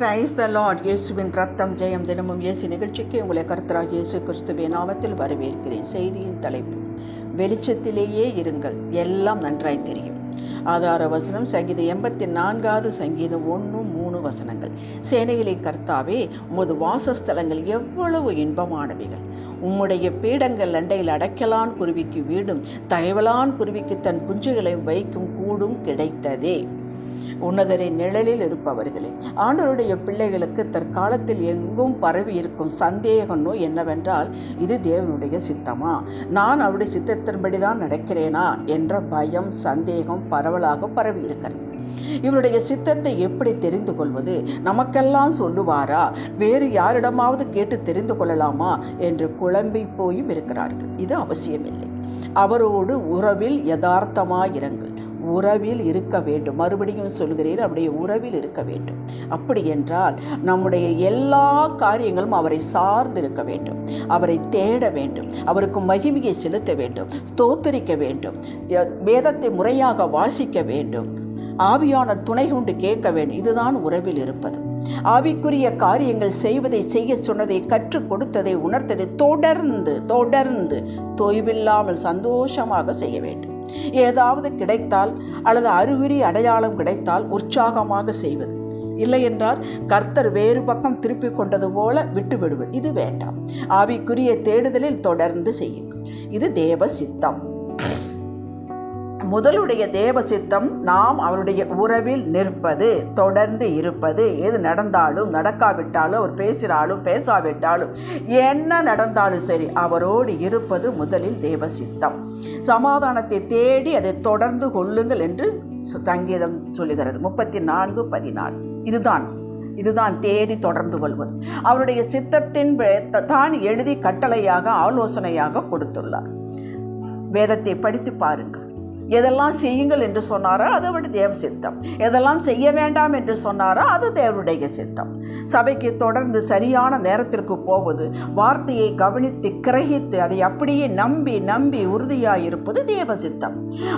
Praise the Lord. இயேசுவின் ரத்தம் ஜெயம். தினமும் இயேசு நிகழ்ச்சிக்கு உங்களை கர்த்தராகிய இயேசு கிறிஸ்துவின் நாமத்தில் வரவேற்கிறேன். செய்தியின் தலைப்பு, வெளிச்சத்திலேயே இருங்கள், எல்லாம் நன்றாய் தெரியும். ஆதார வசனம் சங்கீதம் 84 சங்கீதம் 1-3 வசனங்கள். சேனைகளின் கர்த்தாவே, உமது வாசஸ்தலங்கள் எவ்வளவு இன்பமானவைகள். உம்முடைய பீடங்கள் அண்டையில் அடைக்கலான் குருவிக்கு வீடும், தயவலான் குருவிக்கு தன் குஞ்சுகளை வைக்கும் கூடும் கிடைத்ததே. உன்னதரின் நிழலில் இருப்பவர்களே, ஆண்டவருடைய பிள்ளைகளுக்கு தற்காலத்தில் எங்கும் பரவி இருக்கும் சந்தேகம் என்னவென்றால், இது தேவனுடைய சித்தமா, நான் அவருடைய சித்தத்தின்படிதான் நடக்கிறேனா என்ற பயம், சந்தேகம் பரவலாக பரவி இருக்கிறது. இவருடைய சித்தத்தை எப்படி தெரிந்து கொள்வது? நமக்கெல்லாம் சொல்லுவாரா? வேறு யாரிடமாவது கேட்டு தெரிந்து கொள்ளலாமா என்று குழம்பி போயும் இருக்கிறார்கள். இது அவசியமில்லை. அவரோடு உறவில் யதார்த்தமாயிருங்கள். உறவில் இருக்க வேண்டும். மறுபடியும் சொல்கிறேன், அவருடைய உறவில் இருக்க வேண்டும். அப்படி என்றால் நம்முடைய எல்லா காரியங்களும் அவரை சார்ந்து இருக்க வேண்டும். அவரை தேட வேண்டும். அவருக்கு மகிமையை செலுத்த வேண்டும். ஸ்தோத்தரிக்க வேண்டும். வேதத்தை முறையாக வாசிக்க வேண்டும். ஆவியான துணை கொண்டு கேட்க வேண்டும். இதுதான் உறவில் இருப்பது. ஆவிக்குரிய காரியங்கள் செய்ய சொன்னதை, கற்றுக் கொடுத்ததை, உணர்த்ததை தொடர்ந்து தொய்வில்லாமல் சந்தோஷமாக செய்ய வேண்டும். ஏதாவது கிடைத்தால் அல்லது அறிகுறி அடையாளம் கிடைத்தால் உற்சாகமாக செய்வது. இல்லை என்றால் கர்த்தர் வேறு பக்கம் திருப்பி கொண்டது போல விட்டு விடுவது. இது வேண்டாம். ஆவிக்குரிய தேடுதலில் தொடர்ந்து செய்யுங்கள். இது தேவ சித்தம். முதலுடைய தேவ சித்தம் நாம் அவருடைய உறவில் நிற்பது, தொடர்ந்து இருப்பது. எது நடந்தாலும் நடக்காவிட்டாலும், அவர் பேசினாலும் பேசாவிட்டாலும், என்ன நடந்தாலும் சரி, அவரோடு இருப்பது முதலில் தேவ சித்தம். சமாதானத்தை தேடி அதை தொடர்ந்து கொள்ளுங்கள் என்று சங்கீதம் சொல்லுகிறது. 34:14. இதுதான் தேடி தொடர்ந்து கொள்வது. அவருடைய சித்தத்தின் தான் எழுதி கட்டளையாக, ஆலோசனையாக கொடுத்துள்ளார். வேதத்தை படித்து பாருங்கள். எதெல்லாம் செய்யுங்கள் என்று சொன்னாரோ அது அவருடைய தேவ சித்தம். எதெல்லாம் செய்ய வேண்டாம் என்று சொன்னாரோ அது தேவனுடைய சித்தம். சபைக்கு தொடர்ந்து சரியான நேரத்திற்கு போவது, வார்த்தையை கவனித்து கிரகித்து அதை அப்படியே நம்பி உறுதியாக இருப்பது தேவ சித்தம்.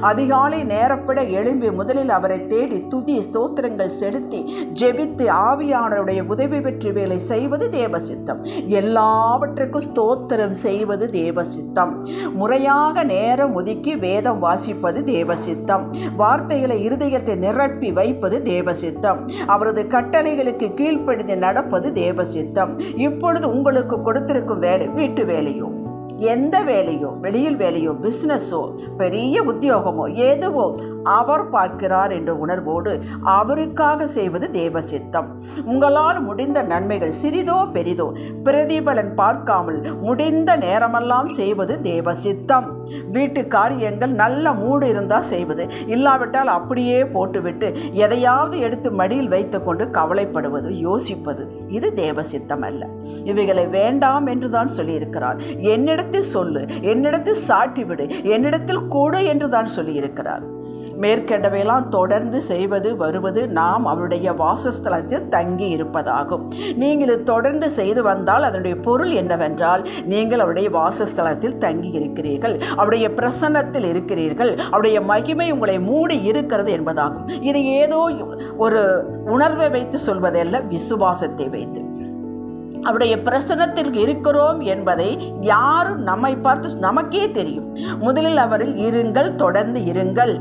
அதிகாலை நேரப்பட எழும்பி முதலில் அவரை தேடி துதி ஸ்தோத்திரங்கள் செலுத்தி ஜெபித்து ஆவியானவருடைய உதவி பெற்று வேலை செய்வது தேவ சித்தம். எல்லாவற்றுக்கும் ஸ்தோத்திரம் செய்வது தேவ சித்தம். முறையாக நேரம் ஒதுக்கி வேதம் வாசிப்பது தேவசித்தம். வார்த்தைகளை இருதயத்தை நிரப்பி வைப்பது தேவசித்தம். அவரது கட்டளைகளுக்கு கீழ்ப்படிந்து நடப்பது தேவசித்தம். இப்பொழுது உங்களுக்கு கொடுத்திருக்கும் வேலை, வீட்டு வேலையோ, எந்த வேலையோ, வெளியில் வேலையோ, பிசினஸோ, பெரிய உத்தியோகமோ, எதுவோ அவர் பார்க்கிறார் என்ற உணர்வோடு அவருக்காக செய்வது தேவசித்தம். உங்களால் முடிந்த நன்மைகள் சிறிதோ பெரிதோ பிரதிபலன் பார்க்காமல் முடிந்த நேரமெல்லாம் செய்வது தேவசித்தம். வீட்டு காரியங்கள் நல்ல மூடு இருந்தால் செய்வது, இல்லாவிட்டால் அப்படியே போட்டுவிட்டு எதையாவது எடுத்து மடியில் வைத்து கொண்டு கவலைப்படுவது, யோசிப்பது, இது தேவசித்தம் அல்ல. இவைகளை வேண்டாம் என்றுதான் சொல்லியிருக்கிறார். என்னிடத்தில் சொல்லு, என்னிடத்தில் சாட்டிவிடு, என்னிடத்தில் கொடு என்றுதான் சொல்லியிருக்கிறார். மேற்கண்டவையெல்லாம் தொடர்ந்து செய்வது வருவது நாம் அவருடைய வாசஸ்தலத்தில் தங்கி இருப்பதாகும். நீங்கள் தொடர்ந்து செய்து வந்தால் அதனுடைய பொருள் என்னவென்றால், நீங்கள் அவருடைய வாசஸ்தலத்தில் தங்கி இருக்கிறீர்கள், அவருடைய பிரசன்னத்தில் இருக்கிறீர்கள், அவருடைய மகிமை உங்களை மூடி இருக்கிறது என்பதாகும். இது ஏதோ ஒரு உணர்வை வைத்து சொல்வதல்ல, விசுவாசத்தை வைத்து. அவருடைய பிரசன்னத்தில் இருக்கிறோம் என்பதை யாரும் நம்மை பார்த்து நமக்கே தெரியும். முதலில் அவரில் இருங்கள், தொடர்ந்து இருங்கள்.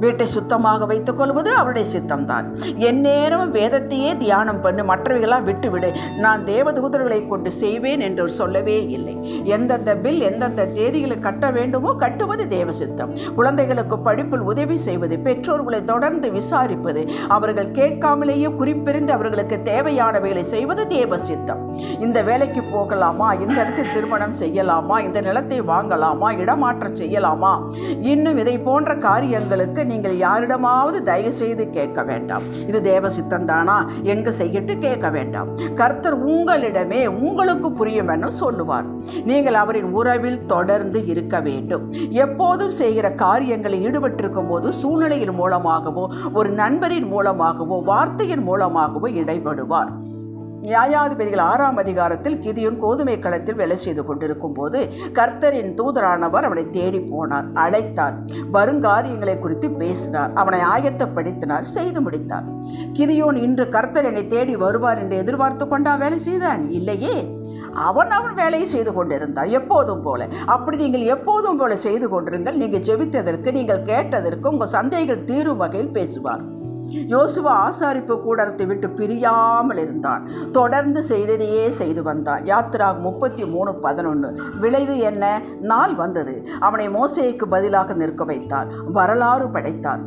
வீட்டை சுத்தமாக வைத்துக் கொள்வது அவருடைய சித்தம்தான். எந்நேரமும் வேதத்தையே தியானம் பண்ணு, மற்றவைகளாம் விட்டுவிடு, நான் தேவதூதர்களை கொண்டு செய்வேன் என்று சொல்லவே இல்லை. எந்தெந்த பில் எந்தெந்த தேதிகளை கட்ட வேண்டுமோ கட்டுவது தேவ சித்தம். குழந்தைகளுக்கு படிப்பில் உதவி செய்வது, பெற்றோர்களை தொடர்ந்து விசாரிப்பது, அவர்கள் கேட்காமலேயே குறிப்பிருந்து அவர்களுக்கு தேவையானவைகளை செய்வது தேவ சித்தம். இந்த வேலைக்கு போகலாமா, இந்த இடத்தில் திருமணம் செய்யலாமா, இந்த நிலத்தை வாங்கலாமா, இடமாற்றம் செய்யலாமா, இன்னும் இதை போன்ற காரியங்களுக்கு நீங்கள் யாரிடமாவது தயவு செய்து கேட்க வேண்டாம். இது தேவ சித்தம் தானா, எங்க செய்யிட்டு கேட்க வேண்டாம். கர்த்தர் உங்களிடமே உங்களுக்கு புரியும் என சொல்லுவார். நீங்கள் அவரின் உறவில் தொடர்ந்து இருக்க வேண்டும். எப்போதும் செய்கிற காரியங்களில் ஈடுபட்டிருக்கும் போது சூழ்நிலையின் மூலமாகவோ, ஒரு நண்பரின் மூலமாகவோ, வார்த்தையின் மூலமாகவோ இடைபடுவார். நியாயாதிபதிகள் 6ஆம் அதிகாரத்தில் கிதியோன் கோதுமை களத்தில் வேலை செய்து கொண்டிருக்கும் போது கர்த்தரின் தூதரானவர் அவனை தேடி போனார், அழைத்தார், வருங்காரியங்களை குறித்து பேசினார், அவனை ஆயத்தப்படுத்தினார், செய்து முடித்தார். கிதியோன் இன்று கர்த்தர் என்னை தேடி வருவார் என்று எதிர்பார்த்து கொண்டா வேலை செய்தான்? இல்லையே. அவன் வேலையை செய்து கொண்டிருந்தான் எப்போதும் போல. அப்படி நீங்கள் எப்போதும் போல செய்து கொண்டிருங்கள். நீங்கள் ஜெபித்ததற்கு, நீங்கள் கேட்டதற்கு உங்கள் சந்தேகங்கள் தீரும் வகையில் பேசுவார். யோசுவா ஆசாரிப்பு கூடாரத்தை விட்டு பிரியாமல் இருந்தான். தொடர்ந்து செய்ததையே செய்து வந்தான். யாத்திராகமம் 33:11. விளைவு என்ன? நாள் வந்தது, அவனை மோசேக்கு பதிலாக நிற்க வைத்தார், வரலாறு படைத்தார்.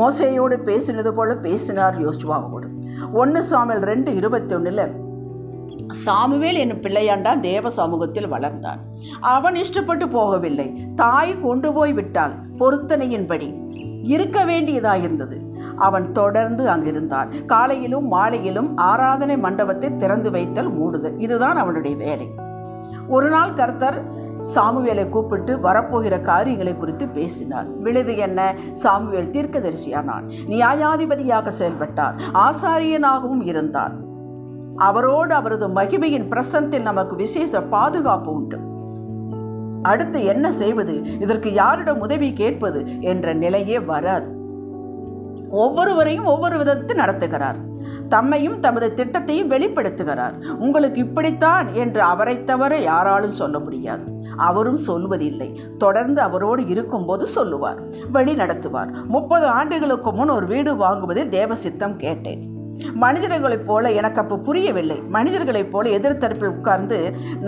மோசேயோடு பேசினது போல பேசினார் யோசுவாவோடு. 1 சாமுவேல் 2:21 சாமுவேல் என்னும் பிள்ளையாண்டான் தேவ சமூகத்தில் வளர்ந்தான். அவன் இஷ்டப்பட்டு போகவில்லை, தாய் கொண்டு போய் விட்டால் பொருத்தனையின்படி இருக்க வேண்டியதாயிருந்தது. அவன் தொடர்ந்து அங்கிருந்தான். காலையிலும் மாலையிலும் ஆராதனை மண்டபத்தை திறந்து வைத்தல், மூடுதல், இதுதான் அவனுடைய வேலை. ஒரு நாள் கர்த்தர் சாமுவேலை கூப்பிட்டு வரப்போகிற காரியங்களை குறித்து பேசினார். விளைவு என்ன? சாமுவேல் தீர்க்கதரிசியானான், நியாயாதிபதியாக செயல்பட்டார், ஆசாரியனாகவும் இருந்தார். அவரோடு அவரது மகிமையின் பிரசன்னத்தில் நமக்கு விசேஷ பாதுகாப்பு உண்டு. அடுத்து என்ன செய்வது, இதற்கு யாரிடம் உதவி கேட்பது என்ற நிலையே வராது. ஒவ்வொருவரையும் ஒவ்வொரு விதத்தில் நடத்துகிறார். தம்மையும் தமது திட்டத்தையும் வெளிப்படுத்துகிறார். உங்களுக்கு இப்படித்தான் என்று அவரை தவிர யாராலும் சொல்ல முடியாது. அவரும் சொல்வதில்லை. தொடர்ந்து அவரோடு இருக்கும்போது சொல்லுவார், வழி நடத்துவார். 30 ஆண்டுகளுக்கு முன் ஒரு வீடு வாங்குவதில் தேவ சித்தம் கேட்டேன். மனிதர்களைப் போல எனக்கு அப்போ புரியவில்லை. மனிதர்களைப் போல எதிர்த்தரப்பில் உட்கார்ந்து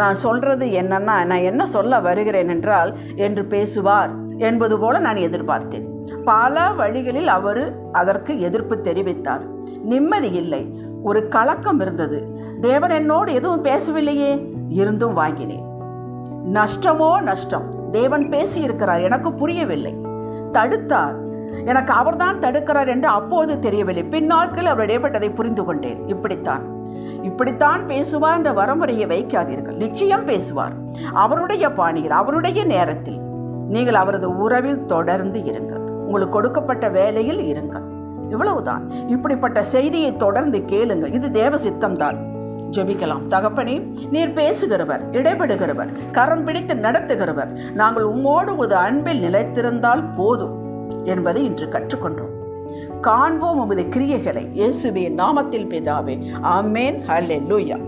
நான் சொல்றது என்னன்னா, நான் என்ன சொல்ல வருகிறேன் என்றால் என்று பேசுவார் என்பது போல நான் எதிர்பார்த்தேன். பல வழிகளில் அவர் அதற்கு எதிர்ப்பு தெரிவித்தார். நிம்மதி இல்லை, ஒரு கலக்கம் இருந்தது. தேவன் என்னோடு எதுவும் பேசவில்லையே, இருந்தும் வாங்கினேன். நஷ்டமோ நஷ்டம். தேவன் பேசியிருக்கிறார், எனக்கு புரியவில்லை. தடுத்தார், எனக்கு அவர்தான் தடுக்கிறார் என்று அப்போது தெரியவில்லை. பின்னாட்கள் அவர் இடைப்பட்டதை புரிந்து கொண்டேன். இப்படித்தான் பேசுவார் என்ற வரமுறையை வைக்காதீர்கள். நிச்சயம் பேசுவார், அவருடைய பாணியில், அவருடைய நேரத்தில். நீங்கள் அவரது உறவில் தொடர்ந்து இருங்கள், உங்களுக்கு கொடுக்கப்பட்ட வேலையில் இருங்கள். இவ்வளவுதான். இப்படிப்பட்ட செய்தியை தொடர்ந்து கேளுங்கள். இது தேவ சித்தம்தான். ஜெபிக்கலாம். தகப்பனே, நீர் பேசுகிறவர், இடைபடுகிறவர், கரம் பிடித்து நடத்துகிறவர். நாங்கள் உம்மோடு ஒரு அன்பில் நிலைத்திருந்தால் போதும் என்பதை இன்று கற்றுக்கொண்டோம். காண்போம் உமது கிரியைகளை. இயேசுவின் நாமத்தில் பிதாவே, ஆமென். ஹல்லேலூயா.